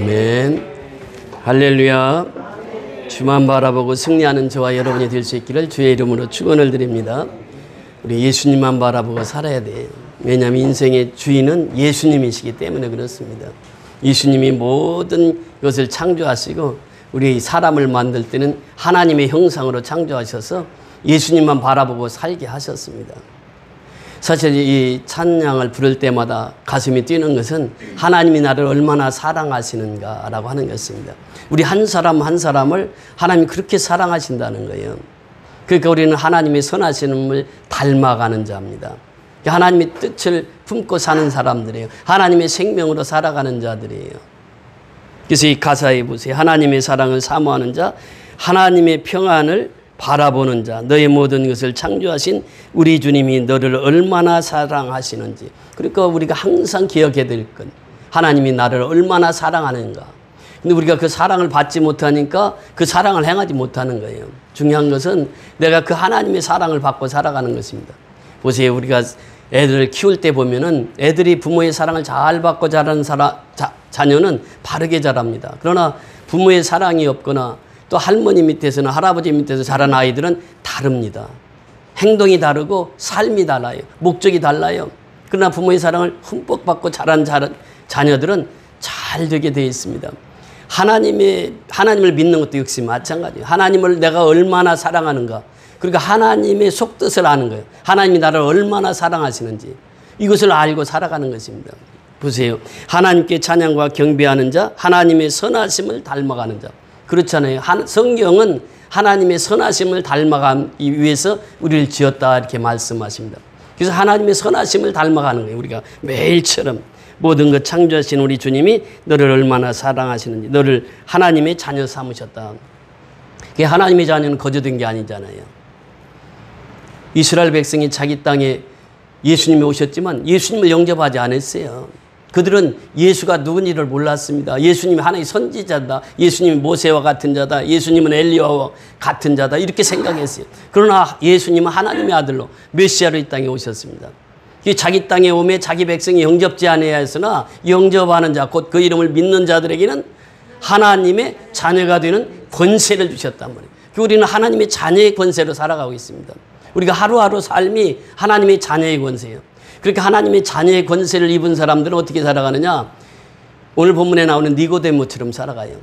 아멘. 할렐루야. 주만 바라보고 승리하는 저와 여러분이 될 수 있기를 주의 이름으로 축원을 드립니다. 우리 예수님만 바라보고 살아야 돼요. 왜냐하면 인생의 주인은 예수님이시기 때문에 그렇습니다. 예수님이 모든 것을 창조하시고 우리 사람을 만들 때는 하나님의 형상으로 창조하셔서 예수님만 바라보고 살게 하셨습니다. 사실 이 찬양을 부를 때마다 가슴이 뛰는 것은 하나님이 나를 얼마나 사랑하시는가라고 하는 것입니다. 우리 한 사람 한 사람을 하나님이 그렇게 사랑하신다는 거예요. 그러니까 우리는 하나님의 선하심을 닮아가는 자입니다. 하나님의 뜻을 품고 사는 사람들이에요. 하나님의 생명으로 살아가는 자들이에요. 그래서 이 가사에 보세요. 하나님의 사랑을 사모하는 자, 하나님의 평안을 바라보는 자, 너의 모든 것을 창조하신 우리 주님이 너를 얼마나 사랑하시는지. 그러니까 우리가 항상 기억해야 될 것, 하나님이 나를 얼마나 사랑하는가. 근데 우리가 그 사랑을 받지 못하니까 그 사랑을 행하지 못하는 거예요. 중요한 것은 내가 그 하나님의 사랑을 받고 살아가는 것입니다. 보세요. 우리가 애들을 키울 때 보면은 애들이 부모의 사랑을 잘 받고 자라는 자녀는 바르게 자랍니다. 그러나 부모의 사랑이 없거나 또 할머니 밑에서나 할아버지 밑에서 자란 아이들은 다릅니다. 행동이 다르고 삶이 달라요. 목적이 달라요. 그러나 부모의 사랑을 흠뻑 받고 자란 자녀들은 잘 되게 되어 있습니다. 하나님을 믿는 것도 역시 마찬가지예요. 하나님을 내가 얼마나 사랑하는가. 그러니까 하나님의 속뜻을 아는 거예요. 하나님이 나를 얼마나 사랑하시는지. 이것을 알고 살아가는 것입니다. 보세요. 하나님께 찬양과 경배하는 자, 하나님의 선하심을 닮아가는 자. 그렇잖아요. 성경은 하나님의 선하심을 닮아가기 위해서 우리를 지었다 이렇게 말씀하십니다. 그래서 하나님의 선하심을 닮아가는 거예요. 우리가 매일처럼 모든 것 창조하신 우리 주님이 너를 얼마나 사랑하시는지, 너를 하나님의 자녀 삼으셨다. 하나님의 자녀는 거저된 게 아니잖아요. 이스라엘 백성이 자기 땅에 예수님이 오셨지만 예수님을 영접하지 않았어요. 그들은 예수가 누군지를 몰랐습니다. 예수님이 하나님의 선지자다. 예수님이 모세와 같은 자다. 예수님은 엘리야와 같은 자다. 이렇게 생각했어요. 그러나 예수님은 하나님의 아들로 메시아로 이 땅에 오셨습니다. 자기 땅에 오매 자기 백성이 영접지 않아야 했으나 영접하는 자, 곧 그 이름을 믿는 자들에게는 하나님의 자녀가 되는 권세를 주셨단 말이에요. 우리는 하나님의 자녀의 권세로 살아가고 있습니다. 우리가 하루하루 삶이 하나님의 자녀의 권세예요. 그렇게 하나님의 자녀의 권세를 입은 사람들은 어떻게 살아가느냐? 오늘 본문에 나오는 니고데모처럼 살아가요.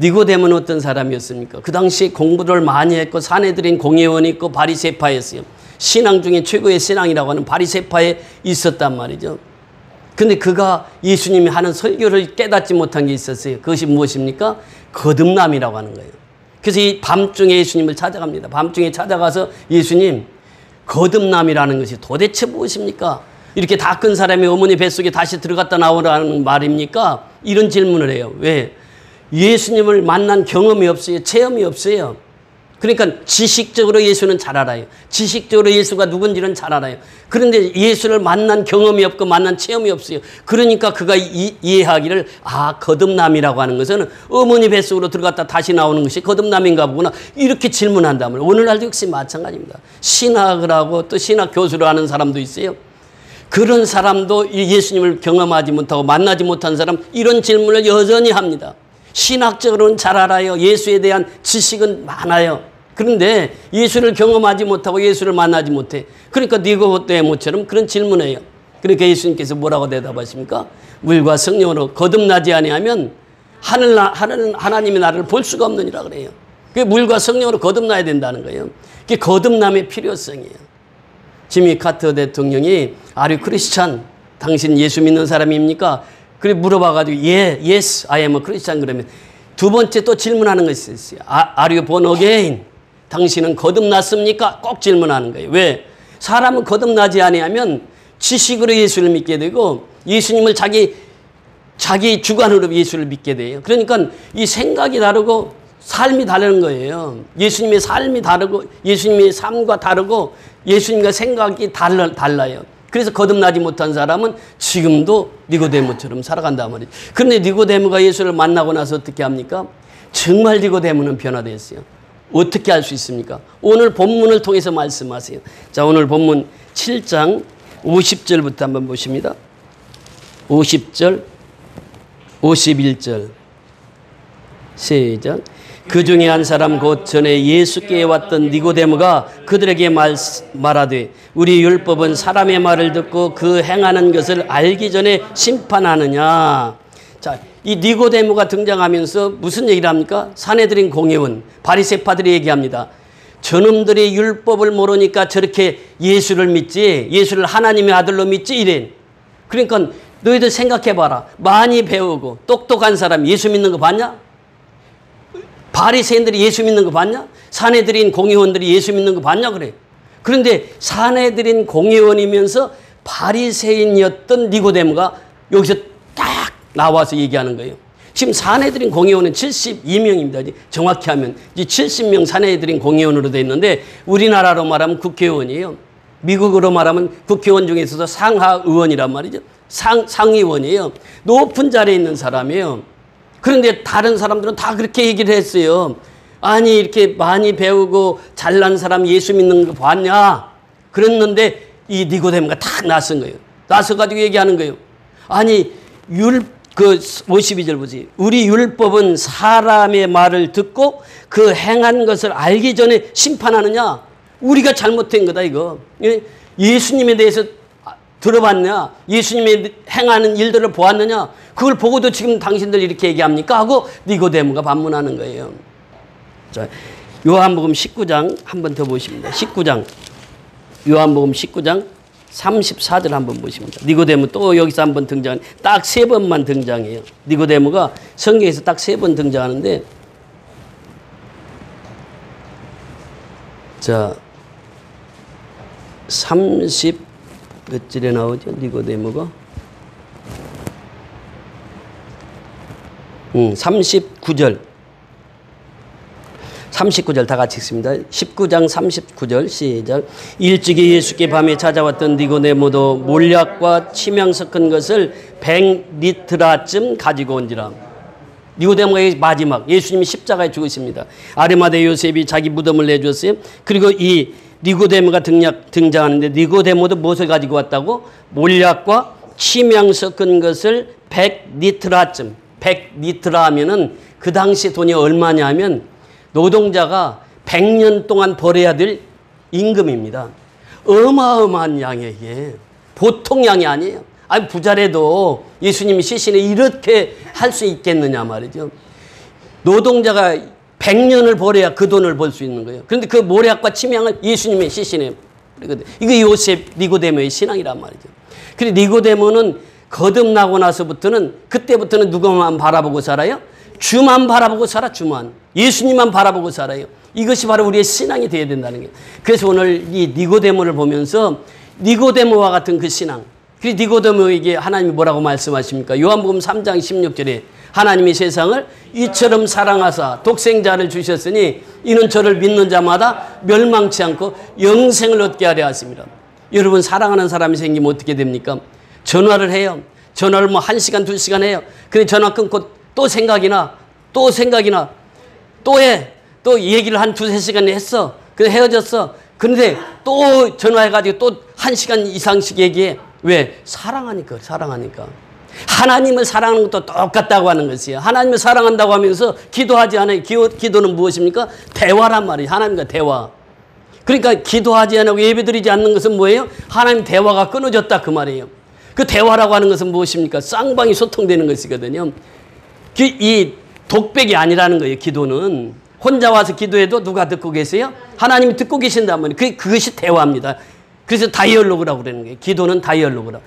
니고데모는 어떤 사람이었습니까? 그 당시 공부를 많이 했고 사내들인 공회원이 있고 바리새파였어요. 신앙 중에 최고의 신앙이라고 하는 바리새파에 있었단 말이죠. 그런데 그가 예수님이 하는 설교를 깨닫지 못한 게 있었어요. 그것이 무엇입니까? 거듭남이라고 하는 거예요. 그래서 이 밤중에 예수님을 찾아갑니다. 밤중에 찾아가서 예수님, 거듭남이라는 것이 도대체 무엇입니까? 이렇게 다 큰 사람이 어머니 뱃속에 다시 들어갔다 나오라는 말입니까? 이런 질문을 해요. 왜? 예수님을 만난 경험이 없어요. 체험이 없어요. 그러니까 지식적으로 예수는 잘 알아요. 지식적으로 예수가 누군지는 잘 알아요. 그런데 예수를 만난 경험이 없고 만난 체험이 없어요. 그러니까 그가 이해하기를 거듭남이라고 하는 것은 어머니 뱃속으로 들어갔다 다시 나오는 것이 거듭남인가 보구나. 이렇게 질문한다면 오늘날도 역시 마찬가지입니다. 신학을 하고 또 신학 교수를 하는 사람도 있어요. 그런 사람도 예수님을 경험하지 못하고 만나지 못한 사람 이런 질문을 여전히 합니다. 신학적으로는 잘 알아요. 예수에 대한 지식은 많아요. 그런데 예수를 경험하지 못하고 예수를 만나지 못해. 그러니까 니고데모처럼 그런 질문해요. 그러니까 예수님께서 뭐라고 대답하십니까? 물과 성령으로 거듭나지 아니하면 하나님의 나라를 볼 수가 없느니라 그래요. 그게 물과 성령으로 거듭나야 된다는 거예요. 그게 거듭남의 필요성이에요. 지미 카터 대통령이 Are you Christian? 당신 예수 믿는 사람입니까? 그래 물어봐가지고 yes, I am a Christian 그러면 두 번째 또 질문하는 것이 있어요. Are you born again? 당신은 거듭났습니까? 꼭 질문하는 거예요. 왜? 사람은 거듭나지 아니하면 지식으로 예수를 믿게 되고 예수님을 자기 주관으로 예수를 믿게 돼요. 그러니까 이 생각이 다르고 삶이 다른 거예요. 예수님의 삶이 다르고 예수님의 삶과 다르고 예수님과 생각이 달라요. 그래서 거듭나지 못한 사람은 지금도 니고데모처럼 살아간단 말이에요. 그런데 니고데모가 예수를 만나고 나서 어떻게 합니까? 정말 니고데모는 변화됐어요. 어떻게 할 수 있습니까? 오늘 본문을 통해서 말씀하세요. 자, 오늘 본문 7장 50절부터 한번 보십니다. 50절, 51절. 시작. 그 중에 한 사람 곧 전에 예수께 왔던 니고데모가 그들에게 말하되 우리 율법은 사람의 말을 듣고 그 행하는 것을 알기 전에 심판하느냐. 자, 이 니고데모가 등장하면서 무슨 얘기를 합니까? 산헤드린 공회원, 바리새파들이 얘기합니다. 저놈들이 율법을 모르니까 저렇게 예수를 믿지, 예수를 하나님의 아들로 믿지 이래. 그러니까 너희들 생각해봐라. 많이 배우고 똑똑한 사람 예수 믿는 거 봤냐? 바리새인들이 예수 믿는 거 봤냐? 산헤드린 공회원들이 예수 믿는 거 봤냐 그래. 그런데 산헤드린 공회원이면서 바리새인이었던 니고데모가 여기서 딱 나와서 얘기하는 거예요. 지금 산헤드린 공회원은 72명입니다. 정확히 하면 70명 산헤드린 공회원으로 되어 있는데 우리나라로 말하면 국회의원이에요. 미국으로 말하면 국회의원 중에서도 상하의원이란 말이죠. 상의원이에요. 높은 자리에 있는 사람이에요. 그런데 다른 사람들은 다 그렇게 얘기를 했어요. 아니 이렇게 많이 배우고 잘난 사람 예수 믿는 거 봤냐? 그랬는데 이 니고데모가 탁 나선 거예요. 나서가지고 얘기하는 거예요. 아니 52절 보지. 우리 율법은 사람의 말을 듣고 그 행한 것을 알기 전에 심판하느냐? 우리가 잘못된 거다 이거. 예수님에 대해서 들어봤냐? 예수님이 행하는 일들을 보았느냐? 그걸 보고도 지금 당신들 이렇게 얘기합니까? 하고 니고데모가 반문하는 거예요. 자, 요한복음 19장 한 번 더 보십니다. 19장. 요한복음 19장 34절 한번 보십니다. 니고데모 또 여기서 한번 등장, 딱 3번만 등장해요. 니고데모가 성경에서 딱 3번 등장하는데, 자, 30 몇 절에 나오죠? 니고데모가 39절. 39절 다 같이 읽습니다. 19장 39절 시작. 일찍이 예수께 밤에 찾아왔던 니고데모도 몰약과 치명 섞은 것을 100리트라쯤 가지고 온지라. 니고데모의 마지막, 예수님이 십자가에 죽으십니다. 아리마대 요셉이 자기 무덤을 내주었어요. 그리고 이 니고데모가 등장하는데 니고데모도 무엇을 가지고 왔다고? 몰약과 치명 섞은 것을 100리트라쯤. 100리트라 하면은 그 당시 돈이 얼마냐 하면 노동자가 100년 동안 벌어야 될 임금입니다. 어마어마한 양이에요, 이게. 보통 양이 아니에요. 아니, 부자라도 예수님이 시신에 이렇게 할 수 있겠느냐 말이죠. 노동자가 100년을 벌어야 그 돈을 벌 수 있는 거예요. 그런데 그 모략과 치명을 예수님의 시신에. 이거 요셉, 니고데모의 신앙이란 말이죠. 그런데 니고데모는 거듭나고 나서부터는, 그때부터는 누구만 바라보고 살아요? 주만 바라보고 살아, 주만. 예수님만 바라보고 살아요. 이것이 바로 우리의 신앙이 되어야 된다는 거예요. 그래서 오늘 이 니고데모를 보면서 니고데모와 같은 그 신앙, 그리고 니고데모에게 하나님이 뭐라고 말씀하십니까? 요한복음 3장 16절에 하나님이 세상을 이처럼 사랑하사 독생자를 주셨으니 이는 저를 믿는 자마다 멸망치 않고 영생을 얻게 하려 하십니다. 여러분, 사랑하는 사람이 생기면 어떻게 됩니까? 전화를 해요. 전화를 뭐 1시간, 2시간 해요. 근데 전화 끊고 또 생각이나 또 해. 또 얘기를 한 2-3시간 했어. 그래서 헤어졌어. 그런데 또 전화해가지고 또 1시간 이상씩 얘기해. 왜? 사랑하니까. 하나님을 사랑하는 것도 똑같다고 하는 것이에요. 하나님을 사랑한다고 하면서 기도하지 않아요. 기도는 무엇입니까? 대화란 말이에요. 하나님과 대화. 그러니까 기도하지 않고 예배드리지 않는 것은 뭐예요? 하나님 대화가 끊어졌다 그 말이에요. 그 대화라고 하는 것은 무엇입니까? 쌍방이 소통되는 것이거든요. 이 독백이 아니라는 거예요. 기도는 혼자 와서 기도해도 누가 듣고 계세요? 하나님이 듣고 계신단 말이에요. 그것이 대화입니다. 그래서 다이얼로그라고 그러는 거예요. 기도는 다이얼로그라.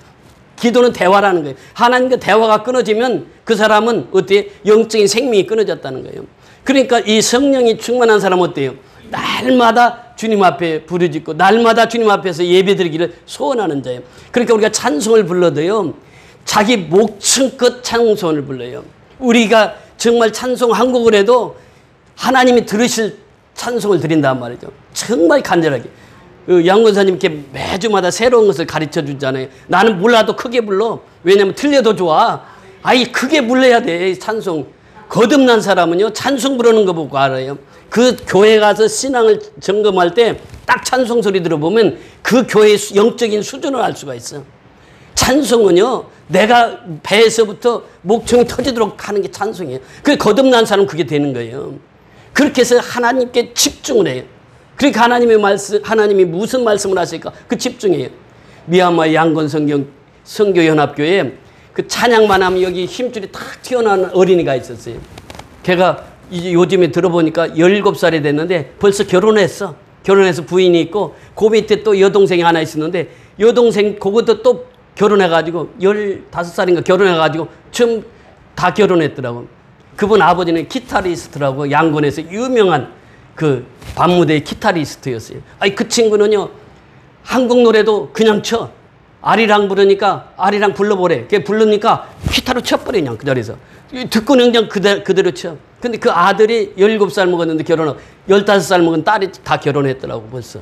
기도는 대화라는 거예요. 하나님과 대화가 끊어지면 그 사람은 어때요? 영적인 생명이 끊어졌다는 거예요. 그러니까 이 성령이 충만한 사람은 어때요? 날마다 주님 앞에 부르짖고 날마다 주님 앞에서 예배드리기를 소원하는 자예요. 그러니까 우리가 찬송을 불러도요, 자기 목청껏 찬송을 불러요. 우리가 정말 찬송 한 곡을 해도 하나님이 들으실 찬송을 드린단 말이죠. 정말 간절하게. 양권사님께 매주마다 새로운 것을 가르쳐 주잖아요. 나는 몰라도 크게 불러. 왜냐면 틀려도 좋아. 아이, 크게 불러야 돼, 찬송. 거듭난 사람은요, 찬송 부르는 거 보고 알아요. 그 교회 가서 신앙을 점검할 때 딱 찬송 소리 들어보면 그 교회의 영적인 수준을 알 수가 있어. 찬송은요, 내가 배에서부터 목청이 터지도록 하는 게 찬송이에요. 그 거듭난 사람은 그게 되는 거예요. 그렇게 해서 하나님께 집중을 해요. 그러니까 하나님이 무슨 말씀을 하실까? 그 집중해요. 미얀마 양건 선교연합교회에 그 찬양만 하면 여기 힘줄이 탁 튀어나오는 어린이가 있었어요. 걔가 이제 요즘에 들어보니까 17살이 됐는데 벌써 결혼했어. 결혼해서 부인이 있고 그 밑에 또 여동생이 하나 있었는데 여동생 그것도 또 결혼해가지고 15살인가 결혼해가지고 처음 다 결혼했더라고. 그분 아버지는 기타리스트라고 양곤에서 유명한 그 밤무대의 기타리스트였어요. 아니 그 친구는요 한국 노래도 그냥 쳐. 아리랑 부르니까 아리랑 불러보래. 걔 부르니까 기타로 쳐버려 그냥 그 자리에서. 듣고는 그냥 그대로 쳐. 근데 그 아들이 17살 먹었는데 결혼하고 15살 먹은 딸이 다 결혼했더라고 벌써.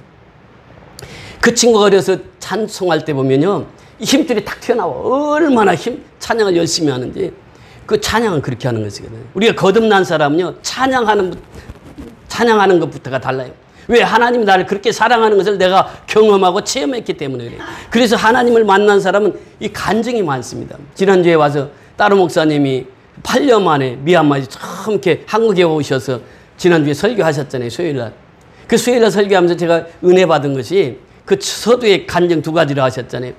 그 친구가 어려서 찬송할 때 보면요 힘줄이 탁 튀어나와. 얼마나 찬양을 열심히 하는지. 그 찬양은 그렇게 하는 것이거든요. 우리가 거듭난 사람은요 찬양하는 것부터가 달라요. 왜? 하나님이 나를 그렇게 사랑하는 것을 내가 경험하고 체험했기 때문에 그래요. 그래서 하나님을 만난 사람은 이 간증이 많습니다. 지난주에 와서 따로 목사님이 8년 만에 미얀마에서 처음 이렇게 한국에 오셔서 지난주에 설교하셨잖아요. 수요일날. 그 수요일날 설교하면서 제가 은혜 받은 것이 그 서두에 간증 2가지를 하셨잖아요.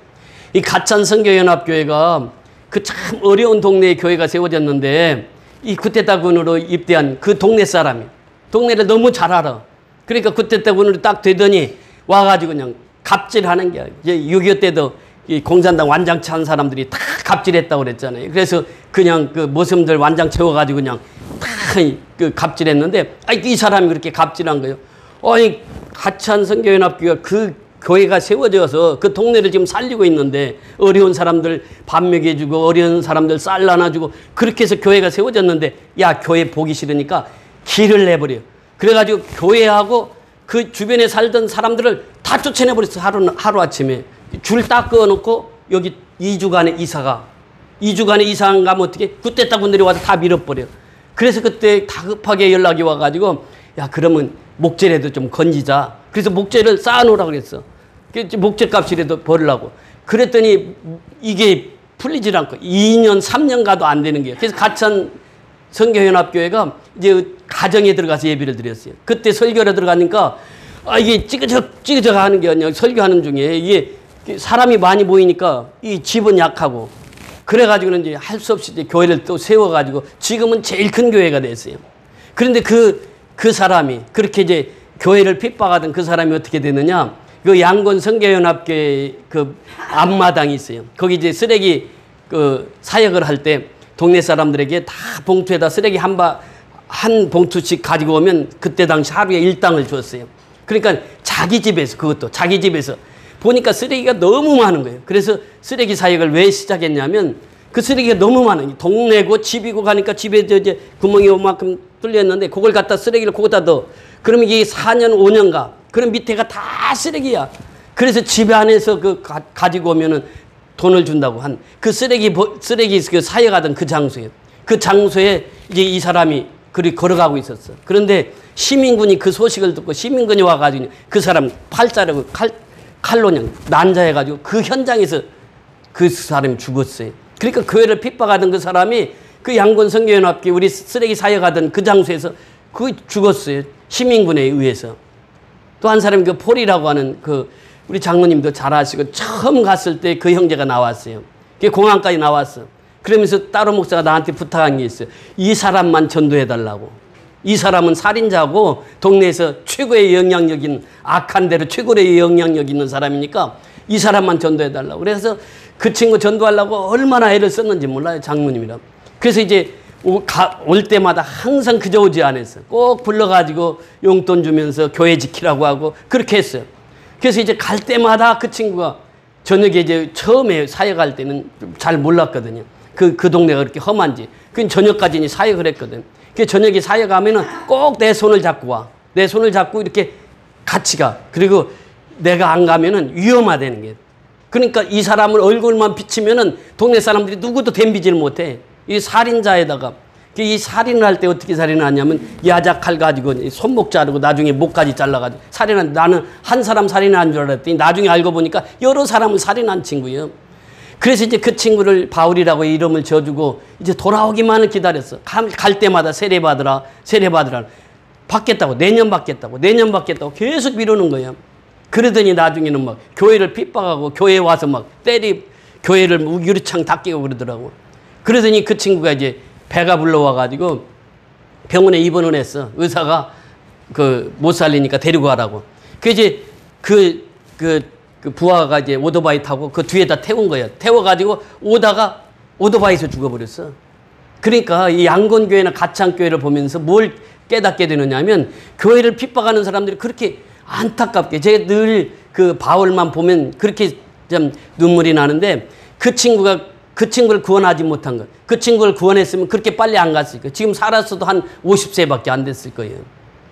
이 가찬 선교연합교회가 그 참 어려운 동네에 교회가 세워졌는데 이 구테타군으로 입대한 그 동네 사람이 동네를 너무 잘 알아. 그러니까 구테타군으로 딱 되더니 와가지고 그냥 갑질하는 게 이제 6.25 때도 이 공산당 완장차 한 사람들이 다 갑질했다고 그랬잖아요. 그래서 그냥 그 모섬들 완장 채워가지고 그냥 다 그 갑질했는데 이 사람이 그렇게 갑질한 거예요. 아니 가찬 선교연합교회가 그 교회가 세워져서 그 동네를 지금 살리고 있는데 어려운 사람들 밥 먹여주고 어려운 사람들 쌀 나눠주고 그렇게 해서 교회가 세워졌는데 야 교회 보기 싫으니까 길을 내버려. 그래가지고 교회하고 그 주변에 살던 사람들을 다 쫓아내버렸어. 하루아침에 줄 딱 그어놓고 여기 2주간의 이사가 2주간의 이사가 가면 어떻게 구테타군들이 와서 다 밀어버려. 그래서 그때 다급하게 연락이 와가지고 야 그러면 목재라도 좀 건지자. 그래서 목재를 쌓아놓으라고 그랬어. 목재값이라도 벌으려고. 그랬더니 이게 풀리질 않고 2년 3년 가도 안 되는 거예요. 그래서 가찬 선교연합교회가 이제 가정에 들어가서 예배를 드렸어요. 그때 설교를 들어가니까 이게 찌그적 하는 게 아니라 설교하는 중에 이게 사람이 많이 모이니까 이 집은 약하고 그래가지고는 이제 할 수 없이 이제 교회를 또 세워가지고 지금은 제일 큰 교회가 됐어요. 그런데 그 사람이 그렇게 이제 교회를 핍박하던 그 사람이 어떻게 되느냐? 그 양곤 선교연합교회 그 앞마당이 있어요. 거기 이제 쓰레기 그 사역을 할 때 동네 사람들에게 다 봉투에다 쓰레기 한 봉투씩 가지고 오면 그때 당시 하루에 1당을 줬어요. 그러니까 자기 집에서 그것도 자기 집에서 보니까 쓰레기가 너무 많은 거예요. 그래서 쓰레기 사역을 왜 시작했냐면 그 쓰레기가 너무 많아요. 동네고 집이고 가니까 집에 이제 구멍이 요만큼 뚫렸는데 그걸 갖다 쓰레기를 거기다 넣어. 그러면 이게 4년 5년가 그럼 밑에가 다 쓰레기야. 그래서 집 안에서 가지고 오면은 돈을 준다고 한 그 쓰레기 그 사역하던 그 장소에 그 장소에 이제 이 사람이 그리 걸어가고 있었어. 그런데 시민군이 그 소식을 듣고 시민군이 와가지고 그 사람 팔자르고 칼로 그냥 난자해가지고 그 현장에서 그 사람이 죽었어요. 그러니까 교회를 핍박하던 그 사람이 그 양곤 선교연합교회 우리 쓰레기 사역하던 그 장소에서 그 죽었어요. 시민군에 의해서. 또 한 사람이 그 폴이라고 하는 그 우리 장로님도 잘 아시고 처음 갔을 때 그 형제가 나왔어요. 그 공항까지 나왔어. 그러면서 따로 목사가 나한테 부탁한 게 있어요. 이 사람만 전도해달라고. 이 사람은 살인자고 동네에서 최고의 영향력 있는 악한 대로 최고의 영향력 있는 사람이니까 이 사람만 전도해달라고. 그래서 그 친구 전도하려고 얼마나 애를 썼는지 몰라요. 장로님이랑. 그래서 이제 올 때마다 항상 그저 오지 않았어요. 꼭 불러가지고 용돈 주면서 교회 지키라고 하고 그렇게 했어요. 그래서 이제 갈 때마다 그 친구가 저녁에 이제 처음에 사역할 때는 잘 몰랐거든요. 그 동네가 그렇게 험한지. 그 저녁까지 이제 사역을 했거든. 그 저녁에 사역하면은 꼭 내 손을 잡고 와. 내 손을 잡고 이렇게 같이 가. 그리고 내가 안 가면은 위험하다는 게. 그러니까 이 사람을 얼굴만 비치면은 동네 사람들이 누구도 덤비지를 못해. 이 살인자에다가 이 살인을 할 때 어떻게 살인을 하냐면 야자칼 가지고 손목 자르고 나중에 목까지 잘라가지고 살인한. 나는 한 사람 살인한 줄 알았더니 나중에 알고 보니까 여러 사람을 살인한 친구예요. 그래서 이제 그 친구를 바울이라고 이름을 지어주고 이제 돌아오기만을 기다렸어. 갈 때마다 세례받으라, 세례받으라. 받겠다고, 내년 받겠다고, 내년 받겠다고 계속 미루는 거예요. 그러더니 나중에는 막 교회를 핍박하고 교회에 와서 막 교회를 유리창 닦이고 그러더라고. 그러더니 그 친구가 이제 배가 불러와가지고 병원에 입원을 했어. 의사가 못 살리니까 데리고 가라고. 그 이제 그 부하가 이제 오토바이 타고 그 뒤에다 태운 거예요. 태워가지고 오다가 오토바이에서 죽어버렸어. 그러니까 이 양곤교회나 가창교회를 보면서 뭘 깨닫게 되느냐 하면 교회를 핍박하는 사람들이 그렇게 안타깝게, 제가 늘 그 바울만 보면 그렇게 좀 눈물이 나는데 그 친구를 구원하지 못한 것. 그 친구를 구원했으면 그렇게 빨리 안 갔을 거예요. 지금 살았어도 한 50세밖에 안 됐을 거예요.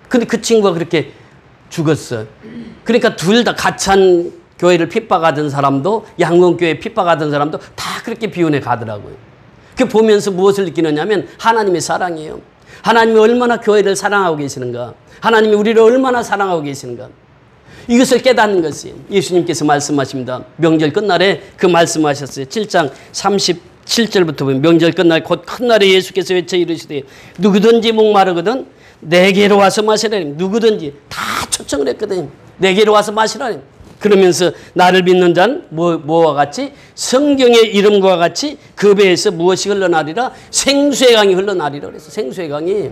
근데 그 친구가 그렇게 죽었어. 그러니까 둘 다 가찬 교회를 핍박하던 사람도 양곤교회 핍박하던 사람도 다 그렇게 비운해 가더라고요. 그 보면서 무엇을 느끼느냐면 하나님의 사랑이에요. 하나님이 얼마나 교회를 사랑하고 계시는가. 하나님이 우리를 얼마나 사랑하고 계시는가. 이것을 깨닫는 것이 예수님께서 말씀하십니다. 명절 끝날에 그 말씀하셨어요. 7장 37절부터 보면 명절 끝날 곧 큰 날에 예수께서 외쳐 이르시되 누구든지 목마르거든 내게로 와서 마시라. 누구든지 다 초청을 했거든요. 내게로 와서 마시라. 그러면서 나를 믿는 자는 뭐와 같이 성경의 이름과 같이 그 배에서 무엇이 흘러나리라? 생수의 강이 흘러나리라 그래서 생수의 강이.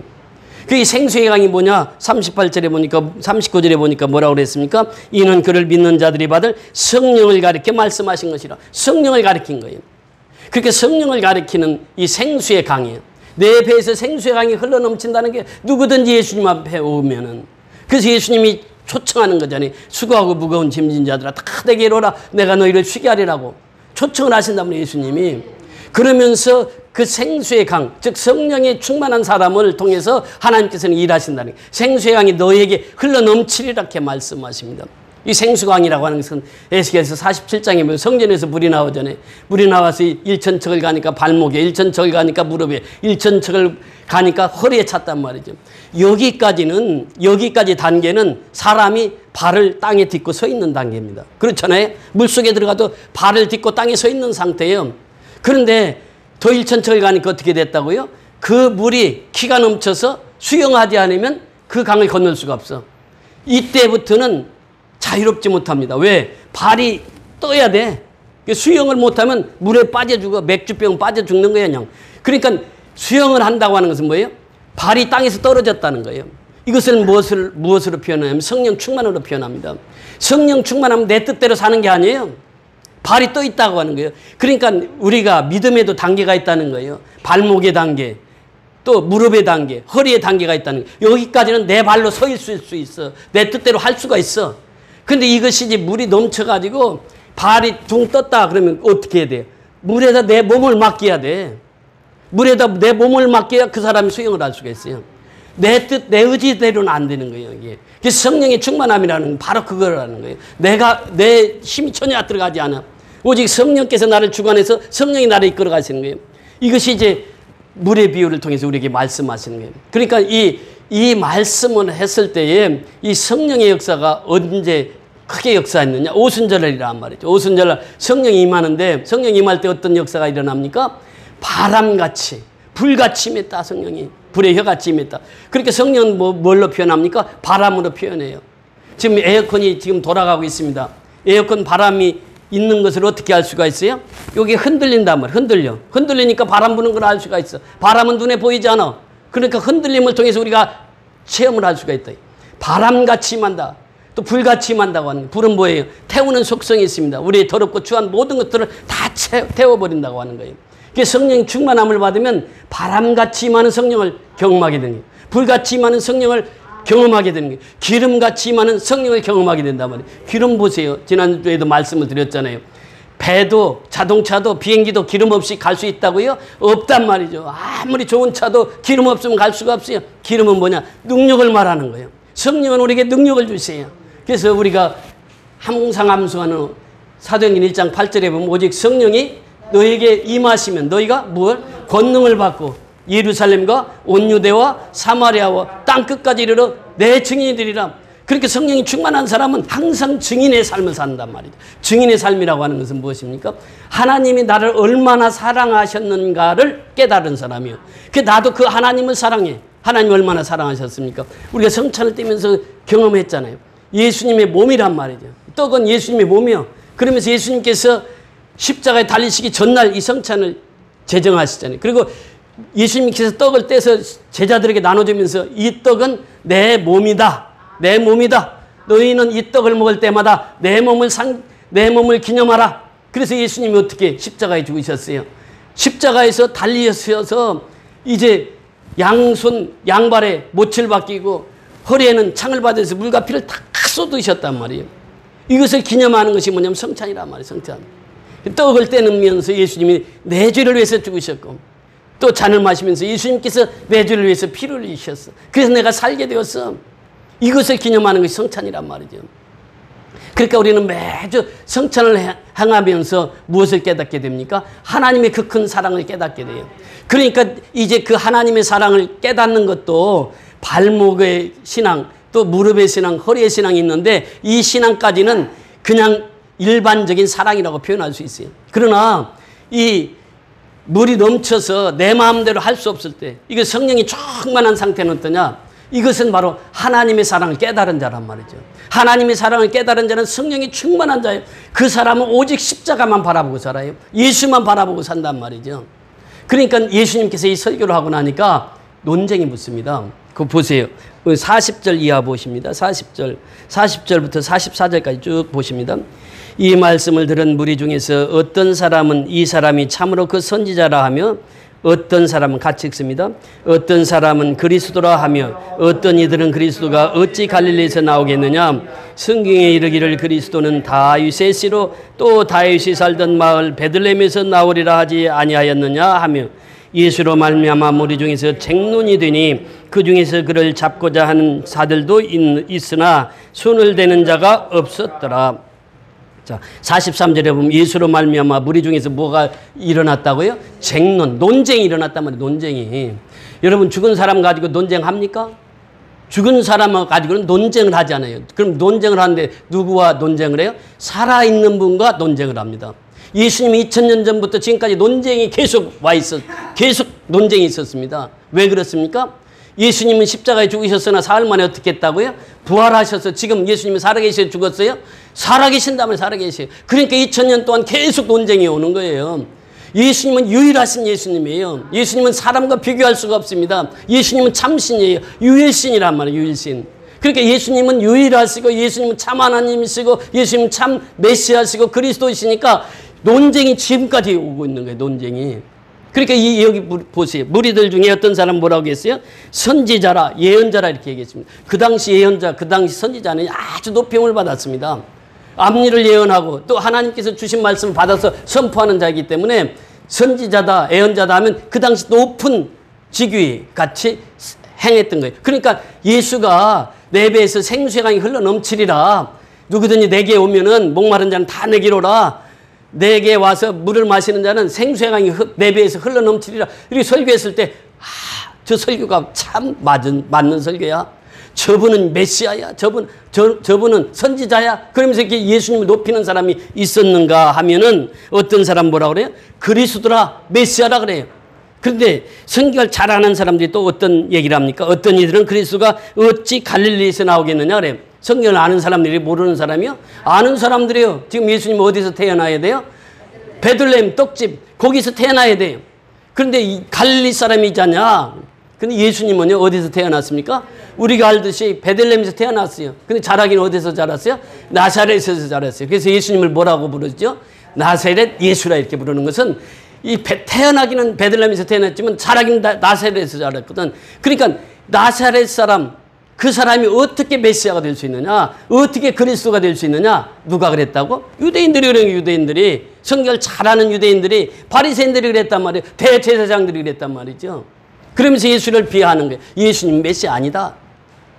그 생수의 강이 뭐냐? 38절에 보니까 39절에 보니까 뭐라고 그랬습니까? 이는 그를 믿는 자들이 받을 성령을 가리켜 말씀하신 것이라. 성령을 가리킨 거예요. 그렇게 성령을 가리키는 이 생수의 강이에요. 내 배에서 생수의 강이 흘러넘친다는 게 누구든지 예수님 앞에 오면은. 그래서 예수님이 초청하는 거잖아요. 수고하고 무거운 짐진 자들아 다 내게로 오라. 내가 너희를 쉬게 하리라고 초청을 하신다면 예수님이. 그러면서 그 생수의 강, 즉 성령에 충만한 사람을 통해서 하나님께서는 일하신다는 거예요. 생수의 강이 너에게 흘러넘치리라 이렇게 말씀하십니다. 이 생수강이라고 하는 것은 에스겔서 47장에 보면 성전에서 물이 나오잖아요. 물이 나와서 1천척을 가니까 발목에, 1천척을 가니까 무릎에, 1천척을 가니까 허리에 찼단 말이죠. 여기까지 단계는 사람이 발을 땅에 딛고 서 있는 단계입니다. 그렇잖아요. 물속에 들어가도 발을 딛고 땅에 서 있는 상태예요. 그런데 더 1천척을 가니까 어떻게 됐다고요? 그 물이 키가 넘쳐서 수영하지 않으면 그 강을 건널 수가 없어. 이때부터는 자유롭지 못합니다. 왜? 발이 떠야 돼. 수영을 못하면 물에 빠져 죽어. 맥주병 빠져 죽는 거예요. 그냥. 그러니까 수영을 한다고 하는 것은 뭐예요? 발이 땅에서 떨어졌다는 거예요. 이것을 무엇으로 표현하냐면 성령 충만으로 표현합니다. 성령 충만하면 내 뜻대로 사는 게 아니에요. 발이 떠 있다고 하는 거예요. 그러니까 우리가 믿음에도 단계가 있다는 거예요. 발목의 단계, 또 무릎의 단계, 허리의 단계가 있다는 거예요. 여기까지는 내 발로 서 있을 수 있어. 내 뜻대로 할 수가 있어. 근데 이것이 이제 물이 넘쳐가지고 발이 둥 떴다 그러면 어떻게 해야 돼요? 물에다 내 몸을 맡겨야 돼. 물에다 내 몸을 맡겨야 그 사람이 수영을 할 수가 있어요. 내 뜻, 내 의지대로는 안 되는 거예요. 이게. 그래서 성령의 충만함이라는 건 바로 그거라는 거예요. 내 힘이 전혀 들어가지 않아. 오직 성령께서 나를 주관해서 성령이 나를 이끌어 가시는 거예요. 이것이 이제 물의 비유를 통해서 우리에게 말씀하시는 거예요. 그러니까 이 말씀을 했을 때에 이 성령의 역사가 언제 크게 역사했느냐? 오순절이란 말이죠. 오순절 성령이 임하는데 성령이 임할 때 어떤 역사가 일어납니까? 바람같이 불같이 임했다. 성령이 불의 혀같이 임했다. 그렇게 성령은 뭘로 표현합니까? 바람으로 표현해요. 지금 에어컨이 지금 돌아가고 있습니다. 에어컨 바람이 있는 것을 어떻게 알 수가 있어요? 여기 흔들린단 말이에요. 흔들리니까 바람 부는 걸 알 수가 있어. 바람은 눈에 보이지 않아. 그러니까 흔들림을 통해서 우리가 체험을 할 수가 있다. 바람같이 임한다. 또 불같이 임한다고 하는 거예요. 불은 뭐예요? 태우는 속성이 있습니다. 우리의 더럽고 추한 모든 것들을 다 태워버린다고 하는 거예요. 그래서 성령 충만함을 받으면 바람같이 임하는 성령을 경험하게 되는 거예요. 불같이 임하는 성령을 경험하게 되는 거예요. 기름같이 임하는 성령을 경험하게 된단 말이에요. 기름 보세요. 지난주에도 말씀을 드렸잖아요. 배도 자동차도 비행기도 기름 없이 갈 수 있다고요? 없단 말이죠. 아무리 좋은 차도 기름 없으면 갈 수가 없어요. 기름은 뭐냐? 능력을 말하는 거예요. 성령은 우리에게 능력을 주세요. 그래서 우리가 항상 암송하는 사도행전 1장 8절에 보면 오직 성령이 너에게 임하시면 너희가 무엇? 권능을 받고 예루살렘과 온 유대와 사마리아와 땅끝까지 이르러 내 증인이 되리라. 그렇게 성령이 충만한 사람은 항상 증인의 삶을 산단 말이죠. 증인의 삶이라고 하는 것은 무엇입니까? 하나님이 나를 얼마나 사랑하셨는가를 깨달은 사람이요. 나도 그 하나님을 사랑해. 하나님 얼마나 사랑하셨습니까? 우리가 성찬을 떼면서 경험했잖아요. 예수님의 몸이란 말이죠. 떡은 예수님의 몸이요. 그러면서 예수님께서 십자가에 달리시기 전날 이 성찬을 제정하시잖아요. 그리고 예수님께서 떡을 떼서 제자들에게 나눠주면서 이 떡은 내 몸이다. 내 몸이다. 너희는 이 떡을 먹을 때마다 내 몸을 기념하라. 그래서 예수님이 어떻게 십자가에 죽으셨어요? 십자가에서 달리셔서 이제 양손 양발에 못을 박히고 허리에는 창을 받아서 물과 피를 다 쏟으셨단 말이에요. 이것을 기념하는 것이 뭐냐면 성찬이란 말이에요. 성찬. 떡을 떼면서 예수님이 내 죄를 위해서 죽으셨고 또 잔을 마시면서 예수님께서 내 죄를 위해서 피를 흘리셨어. 그래서 내가 살게 되었어. 이것을 기념하는 것이 성찬이란 말이죠. 그러니까 우리는 매주 성찬을 행하면서 무엇을 깨닫게 됩니까? 하나님의 그 큰 사랑을 깨닫게 돼요. 그러니까 이제 그 하나님의 사랑을 깨닫는 것도 발목의 신앙, 또 무릎의 신앙, 허리의 신앙이 있는데 이 신앙까지는 그냥 일반적인 사랑이라고 표현할 수 있어요. 그러나 이 물이 넘쳐서 내 마음대로 할 수 없을 때 이거 성령이 충만한 상태는 어떠냐? 이것은 바로 하나님의 사랑을 깨달은 자란 말이죠. 하나님의 사랑을 깨달은 자는 성령이 충만한 자예요. 그 사람은 오직 십자가만 바라보고 살아요. 예수만 바라보고 산단 말이죠. 그러니까 예수님께서 이 설교를 하고 나니까 논쟁이 붙습니다. 그거 보세요. 40절 이하 보십니다. 40절부터 44절까지 쭉 보십니다. 이 말씀을 들은 무리 중에서 어떤 사람은 이 사람이 참으로 그 선지자라 하며 어떤 사람은 같이 읽습니다. 어떤 사람은 그리스도라 하며 어떤 이들은 그리스도가 어찌 갈릴리에서 나오겠느냐. 성경에 이르기를 그리스도는 다윗의 씨로 또 다윗이 살던 마을 베들레헴에서 나오리라 하지 아니하였느냐 하며 예수로 말미암아 무리 중에서 쟁론이 되니 그 중에서 그를 잡고자 하는 자들도 있으나 손을 대는 자가 없었더라. 자, 43절에 보면 예수로 말미암아 무리 중에서 뭐가 일어났다고요? 쟁론, 논쟁이 일어났단 말이에요. 논쟁이. 여러분 죽은 사람 가지고 논쟁합니까? 죽은 사람 가지고는 논쟁을 하지 않아요. 그럼 논쟁을 하는데 누구와 논쟁을 해요? 살아있는 분과 논쟁을 합니다. 예수님이 2000년 전부터 지금까지 논쟁이 계속 계속 논쟁이 있었습니다. 왜 그렇습니까? 예수님은 십자가에 죽으셨으나 사흘 만에 어떻게 했다고요? 부활하셔서 지금 예수님이 살아계셔 죽었어요? 살아계신다면 살아계셔요. 그러니까 2000년 동안 계속 논쟁이 오는 거예요. 예수님은 유일하신 예수님이에요. 예수님은 사람과 비교할 수가 없습니다. 예수님은 참신이에요. 유일신이란 말이에요. 유일신. 그러니까 예수님은 유일하시고 예수님은 참 하나님이시고 예수님은 참 메시아시고 그리스도이시니까 논쟁이 지금까지 오고 있는 거예요. 논쟁이. 그러니까 여기 보세요. 무리들 중에 어떤 사람 뭐라고 했어요? 선지자라, 예언자라 이렇게 얘기했습니다. 그 당시 예언자, 그 당시 선지자는 아주 높임을 받았습니다. 앞일을 예언하고 또 하나님께서 주신 말씀을 받아서 선포하는 자이기 때문에 선지자다, 예언자다 하면 그 당시 높은 직위 같이 행했던 거예요. 그러니까 예수가 내 배에서 생수의 강이 흘러 넘치리라. 누구든지 내게 오면은 목마른 자는 다 내게로 오라. 내게 와서 물을 마시는 자는 생수의 강이 내 배에서 흘러 넘치리라. 이렇게 설교했을 때 저 설교가 참 맞는 설교야. 저분은 메시아야. 저분은 선지자야. 그러면서 이렇게 예수님을 높이는 사람이 있었는가 하면은 어떤 사람 뭐라 그래요? 그리스도라, 메시아라 그래요. 그런데 성경을 잘 아는 사람들이 또 어떤 얘기를 합니까? 어떤 이들은 그리스도가 어찌 갈릴리에서 나오겠느냐 그래요. 성경을 아는 사람들이 모르는 사람이요? 아는 사람들이요. 지금 예수님 어디서 태어나야 돼요? 베들레헴 떡집 거기서 태어나야 돼요. 그런데 이 갈릴리 사람이잖아. 근데 예수님은요 어디서 태어났습니까? 우리가 알듯이 베들레헴에서 태어났어요. 근데 자라기는 어디서 자랐어요? 나사렛에서 자랐어요. 그래서 예수님을 뭐라고 부르죠? 나사렛 예수라 이렇게 부르는 것은 태어나기는 베들레헴에서 태어났지만 자라기는 나사렛에서 자랐거든. 그러니까 나사렛 사람 그 사람이 어떻게 메시아가 될 수 있느냐? 어떻게 그리스도가 될 수 있느냐? 누가 그랬다고? 유대인들이 그런 거예요. 유대인들이. 성경을 잘 아는 유대인들이 바리새인들이 그랬단 말이에요. 대제사장들이 그랬단 말이죠. 그러면서 예수를 비하하는 거예요. 예수님 메시아 아니다.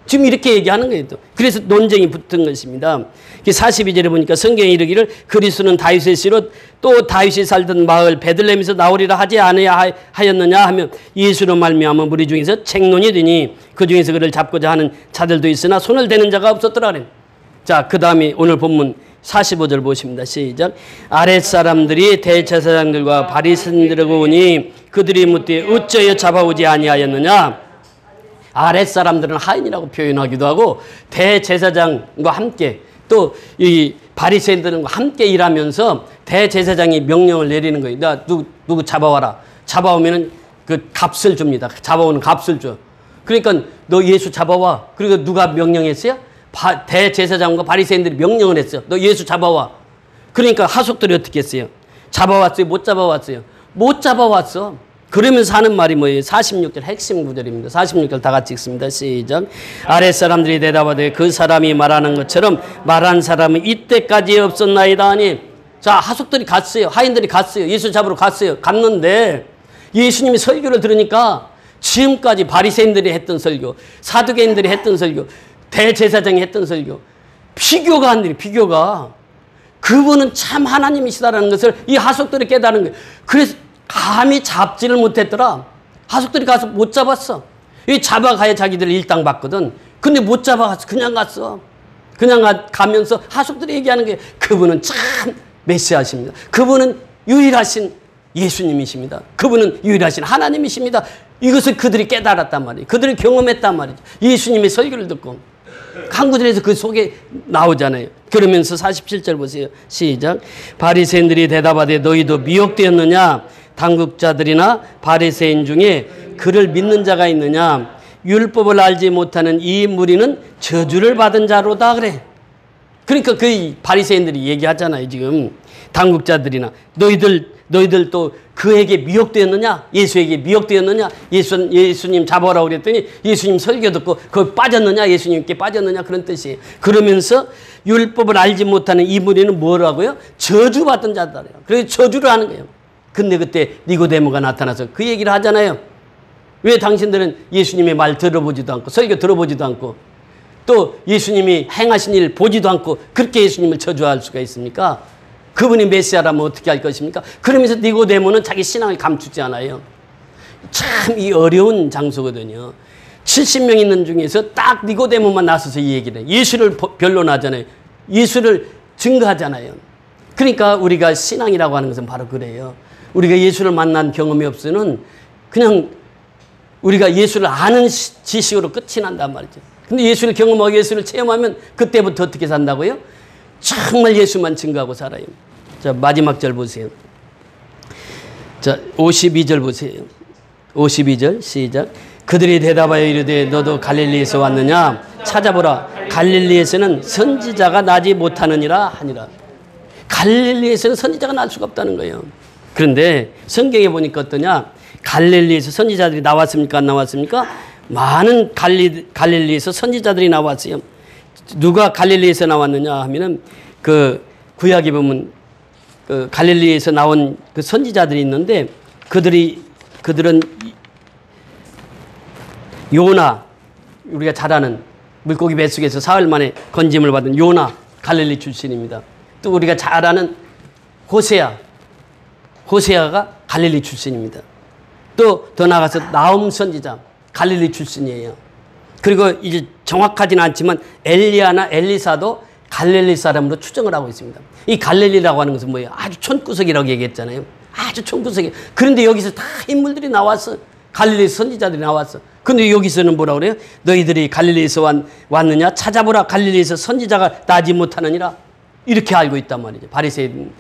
지금 이렇게 얘기하는 거예요. 그래서 논쟁이 붙은 것입니다. 42절에 보니까 성경에 이르기를 그리스도는 다윗의 씨로 또 다윗이 살던 마을 베들레헴에서 나오리라 하지 않아야 하였느냐 하면 예수로 말미암아 무리 중에서 책론이 되니 그 중에서 그를 잡고자 하는 자들도 있으나 손을 대는 자가 없었더라. 자, 그 다음에 오늘 본문 45절 보십니다. 시작. 아랫사람들이 대제사장들과 바리새인들에게 오니 그들이 묻되 어찌하여 잡아오지 아니하였느냐. 아랫사람들은 하인이라고 표현하기도 하고 대제사장과 함께 또 이 바리새인들과 함께 일하면서 대제사장이 명령을 내리는 거예요. 나 누구 잡아와라. 잡아오면은 그 값을 줍니다. 잡아오는 값을 줘. 그러니까 너 예수 잡아와. 그리고 누가 명령했어요? 대제사장과 바리새인들이 명령을 했어요. 너 예수 잡아와. 그러니까 하속들이 어떻게 했어요? 잡아왔어요? 못 잡아왔어요? 못 잡아왔어. 그러면서 하는 말이 뭐예요? 46절 핵심 구절입니다. 46절 다 같이 읽습니다. 시작. 아랫사람들이 대답하되 그 사람이 말하는 것처럼 말한 사람은 이때까지 없었나이다 하니. 자, 하속들이 갔어요. 하인들이 갔어요. 예수 잡으러 갔어요. 갔는데 예수님이 설교를 들으니까 지금까지 바리새인들이 했던 설교, 사두개인들이 했던 설교, 대제사장이 했던 설교, 비교가 안 돼요. 비교가. 그분은 참 하나님이시다라는 것을 이 하속들이 깨달은 거예요. 그래서 감히 잡지를 못했더라. 하속들이 가서 못 잡았어. 이 잡아가야 자기들 일당 받거든. 근데 못 잡아갔어. 그냥 갔어. 그냥 가면서 하속들이 얘기하는 게 그분은 참 메시아십니다. 그분은 유일하신 예수님이십니다. 그분은 유일하신 하나님이십니다. 이것을 그들이 깨달았단 말이에요. 그들이 경험했단 말이죠. 예수님의 설교를 듣고. 한 구절에서 그 속에 나오잖아요. 그러면서 47절 보세요. 시작. 바리새인들이 대답하되 너희도 미혹되었느냐? 당국자들이나 바리새인 중에 그를 믿는 자가 있느냐? 율법을 알지 못하는 이 무리는 저주를 받은 자로다 그래. 그러니까 그 바리새인들이 얘기하잖아요. 지금 당국자들이나 너희들 또 그에게 미혹되었느냐? 예수에게 미혹되었느냐? 예수님 잡아오라고 그랬더니 예수님 설교 듣고 거기 빠졌느냐? 예수님께 빠졌느냐? 그런 뜻이에요. 그러면서 율법을 알지 못하는 이 무리는 뭐라고요? 저주받은 자다. 그래서 저주를 하는 거예요. 근데 그때 니고데모가 나타나서 그 얘기를 하잖아요. 왜 당신들은 예수님의 말 들어보지도 않고 설교 들어보지도 않고 또 예수님이 행하신 일 보지도 않고 그렇게 예수님을 저주할 수가 있습니까? 그분이 메시아라면 어떻게 할 것입니까? 그러면서 니고데모는 자기 신앙을 감추지 않아요. 참 이 어려운 장소거든요. 70명 있는 중에서 딱 니고데모만 나서서 이 얘기를 해요. 예수를 변론하잖아요. 예수를 증거하잖아요. 그러니까 우리가 신앙이라고 하는 것은 바로 그래요. 우리가 예수를 만난 경험이 없으면 그냥 우리가 예수를 아는 지식으로 끝이 난단 말이죠. 근데 예수를 경험하고 예수를 체험하면 그때부터 어떻게 산다고요? 정말 예수만 증거하고 살아요. 자, 마지막 절 보세요. 자, 52절 보세요. 52절 시작. 그들이 대답하여 이르되 너도 갈릴리에서 왔느냐? 찾아보라. 갈릴리에서는 선지자가 나지 못하느니라 하니라. 갈릴리에서는 선지자가 날 수가 없다는 거예요. 그런데 성경에 보니까 어떠냐? 갈릴리에서 선지자들이 나왔습니까? 안 나왔습니까? 많은 갈릴리에서 선지자들이 나왔어요. 누가 갈릴리에서 나왔느냐 하면은 그 구약에 보면 그 갈릴리에서 나온 그 선지자들이 있는데 그들은 요나, 우리가 잘 아는 물고기 뱃속에서 사흘 만에 건짐을 받은 요나, 갈릴리 출신입니다. 또 우리가 잘 아는 호세아가 갈릴리 출신입니다. 또 더 나아가서 나움 선지자, 갈릴리 출신이에요. 그리고 이제 정확하지는 않지만 엘리야나 엘리사도 갈릴리 사람으로 추정을 하고 있습니다. 이 갈릴리라고 하는 것은 뭐예요? 아주 촌구석이라고 얘기했잖아요. 아주 촌구석이. 그런데 여기서 다 인물들이 나왔어. 갈릴리 선지자들이 나왔어. 근데 여기서는 뭐라고 그래요? 너희들이 갈릴리에서 왔느냐? 찾아보라. 갈릴리에서 선지자가 나지 못하느니라. 이렇게 알고 있단 말이죠. 바리새인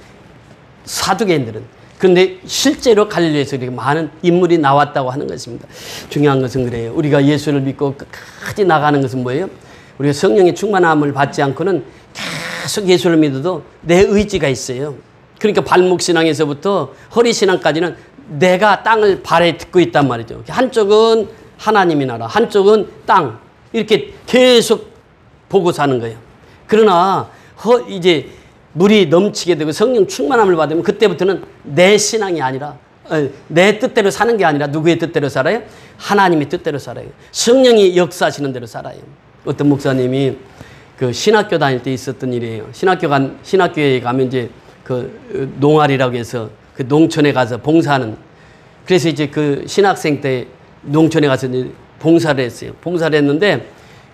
사두개인들은. 그런데 실제로 갈릴리에서 이렇게 많은 인물이 나왔다고 하는 것입니다. 중요한 것은 그래요. 우리가 예수를 믿고 끝까지 나가는 것은 뭐예요? 우리가 성령의 충만함을 받지 않고는 계속 예수를 믿어도 내 의지가 있어요. 그러니까 발목신앙에서부터 허리신앙까지는 내가 땅을 발에 딛고 있단 말이죠. 한쪽은 하나님이 나라, 한쪽은 땅. 이렇게 계속 보고 사는 거예요. 그러나 이제 물이 넘치게 되고 성령 충만함을 받으면 그때부터는 내 신앙이 아니라 내 뜻대로 사는 게 아니라 누구의 뜻대로 살아요? 하나님의 뜻대로 살아요. 성령이 역사하시는 대로 살아요. 어떤 목사님이 그 신학교 다닐 때 있었던 일이에요. 신학교에 가면 이제 그 농활이라고 해서 그 농촌에 가서 봉사하는, 그래서 이제 그 신학생 때 농촌에 가서 이제 봉사를 했어요. 봉사를 했는데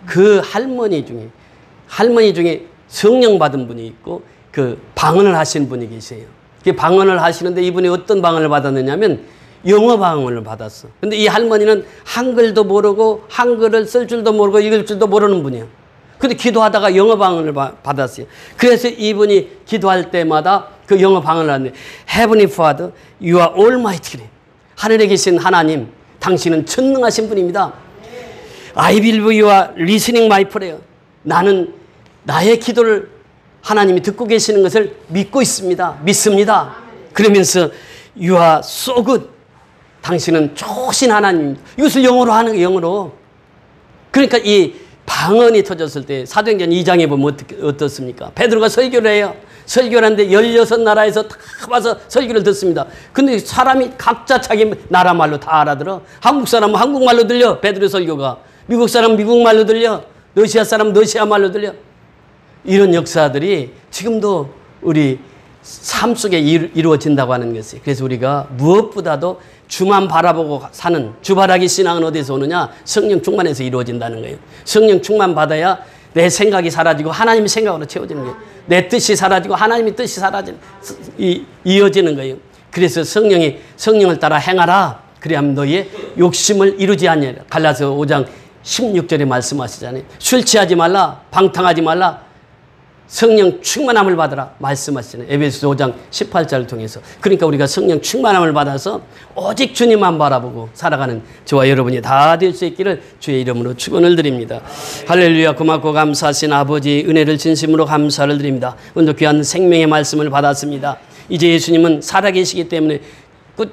그 할머니 중에 성령 받은 분이 있고 그 방언을 하시는 분이 계세요. 그 방언을 하시는데 이분이 어떤 방언을 받았느냐면 영어 방언을 받았어. 근데 이 할머니는 한글도 모르고 한글을 쓸 줄도 모르고 읽을 줄도 모르는 분이에요. 근데 기도하다가 영어 방언을 받았어요. 그래서 이분이 기도할 때마다 그 영어 방언을 하는데 Heavenly Father, You are Almighty. 하늘에 계신 하나님, 당신은 전능하신 분입니다. I believe you are listening my prayer. 나는 나의 기도를 하나님이 듣고 계시는 것을 믿고 있습니다. 믿습니다. 그러면서 You are so good. 당신은 좋으신 하나님. 이것을 영어로 하는 거예요. 영어로. 그러니까 이 방언이 터졌을 때 사도행전 2장에 보면 어떻습니까? 베드로가 설교를 해요. 설교를 하는데 16나라에서 다 와서 설교를 듣습니다. 근데 사람이 각자 자기 나라 말로 다 알아들어. 한국 사람은 한국말로 들려. 베드로 설교가. 미국 사람은 미국말로 들려. 러시아 사람은 러시아 말로 들려. 이런 역사들이 지금도 우리 삶 속에 이루어진다고 하는 것이에요. 그래서 우리가 무엇보다도 주만 바라보고 사는 주바라기 신앙은 어디서 오느냐? 성령 충만해서 이루어진다는 거예요. 성령 충만 받아야 내 생각이 사라지고 하나님의 생각으로 채워지는 거예요. 내 뜻이 사라지고 하나님의 뜻이 이어지는 거예요. 그래서 성령을 따라 행하라. 그래야만 너의 욕심을 이루지 않느니라. 갈라서 5장 16절에 말씀하시잖아요. 술 취하지 말라, 방탕하지 말라, 성령 충만함을 받으라 말씀하시잖아요. 에베소서 5장 18절을 통해서. 그러니까 우리가 성령 충만함을 받아서 오직 주님만 바라보고 살아가는 저와 여러분이 다 될 수 있기를 주의 이름으로 축원을 드립니다. 할렐루야. 고맙고 감사하신 아버지 은혜를 진심으로 감사를 드립니다. 오늘도 귀한 생명의 말씀을 받았습니다. 이제 예수님은 살아계시기 때문에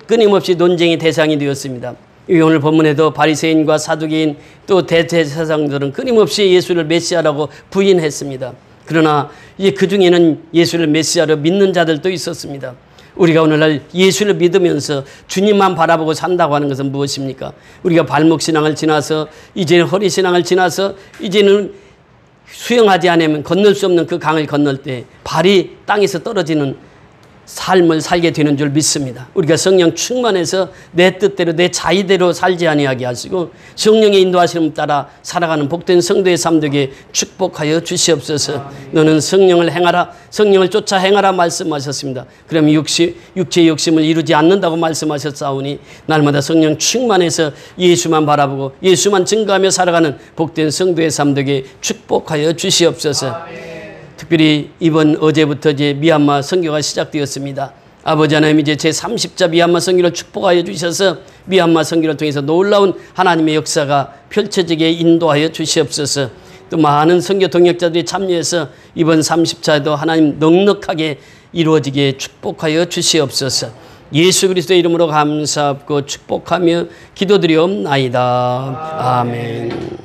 끊임없이 논쟁의 대상이 되었습니다. 오늘 본문에도 바리새인과 사두개인 또 대제사장들은 끊임없이 예수를 메시아라고 부인했습니다. 그러나 그 중에는 예수를 메시아로 믿는 자들도 있었습니다. 우리가 오늘날 예수를 믿으면서 주님만 바라보고 산다고 하는 것은 무엇입니까? 우리가 발목신앙을 지나서 이제는 허리신앙을 지나서 이제는 수영하지 않으면 건널 수 없는 그 강을 건널 때 발이 땅에서 떨어지는 삶을 살게 되는 줄 믿습니다. 우리가 성령 충만해서 내 뜻대로 내 자의대로 살지 아니하게 하시고 성령의 인도하심을 따라 살아가는 복된 성도의 삶 되게 축복하여 주시옵소서. 너는 성령을 행하라, 성령을 쫓아 행하라 말씀하셨습니다. 그러면 육체의 욕심을 이루지 않는다고 말씀하셨사오니 날마다 성령 충만해서 예수만 바라보고 예수만 증거하며 살아가는 복된 성도의 삶 되게 축복하여 주시옵소서. 특별히 어제부터 이제 미얀마 선교가 시작되었습니다. 아버지 하나님, 이제 제30자 미얀마 선교를 축복하여 주셔서 미얀마 선교를 통해서 놀라운 하나님의 역사가 펼쳐지게 인도하여 주시옵소서. 또 많은 선교 동역자들이 참여해서 이번 30차에도 하나님 넉넉하게 이루어지게 축복하여 주시옵소서. 예수 그리스도의 이름으로 감사하고 축복하며 기도드리옵나이다. 아멘.